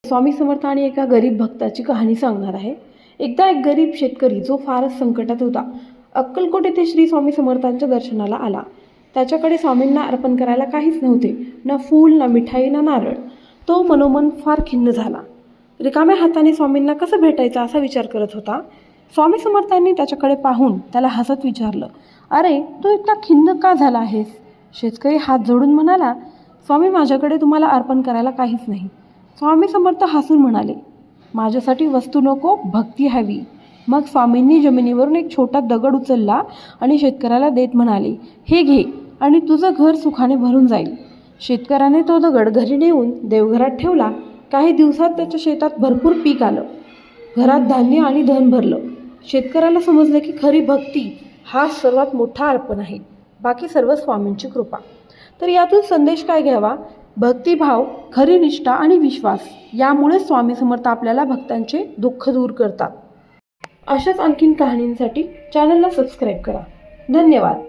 स्वामी समर्थ आणि एका गरीब भक्ताची कहाणी सांगणार आहे। एकदा एक गरीब शेतकरी जो फारच संकटात होता, अक्कलकोट येथे श्री स्वामी समर्थांच्या दर्शनाला आला। त्याच्याकडे स्वामींना अर्पण करायला काहीच नव्हते, ना फूल, ना मिठाई, ना नारळ। तो मनोमन फार खिन्न झाला। रिकाम्या हाताने स्वामींना कसं भेटायचं असा विचार करत होता। स्वामी समर्थांनी त्याच्याकडे पाहून त्याला हसत विचारलं, अरे तू इतका खिन्न का झाला आहेस? शेतकरी हात जोडून म्हणाला, स्वामी माझ्याकडे तुम्हाला अर्पण करायला काहीच नाही। स्वामी समर्थ हसून म्हणाले, माझ्यासाठी वस्तू नको, भक्ती हवी। मग स्वामींनी जमिनीवरून एक छोटा दगड उचलला आणि शेतकऱ्याला देत म्हणाले, हे घे आणि तुझं घर सुखाने भरून जाईल। शेतकऱ्याने तो दगड घरी नेऊन देवघरात ठेवला। काही दिवसात त्याच्या शेतात भरपूर पीक आलं, घरात धान्य आणि धन भरलं। शेतकऱ्याला समजलं की खरी भक्ती हा सर्वात मोठा अर्पण आहे, बाकी सर्व स्वामींची कृपा। तर यातून संदेश काय घ्यावा? भक्तिभाव, खरी निष्ठा आणि विश्वास यामुळे स्वामी समर्थ आपल्याला भक्तांचे दुःख दूर करतात। अशाच आणखीन कहाणींसाठी चॅनलला सबस्क्राईब करा। धन्यवाद।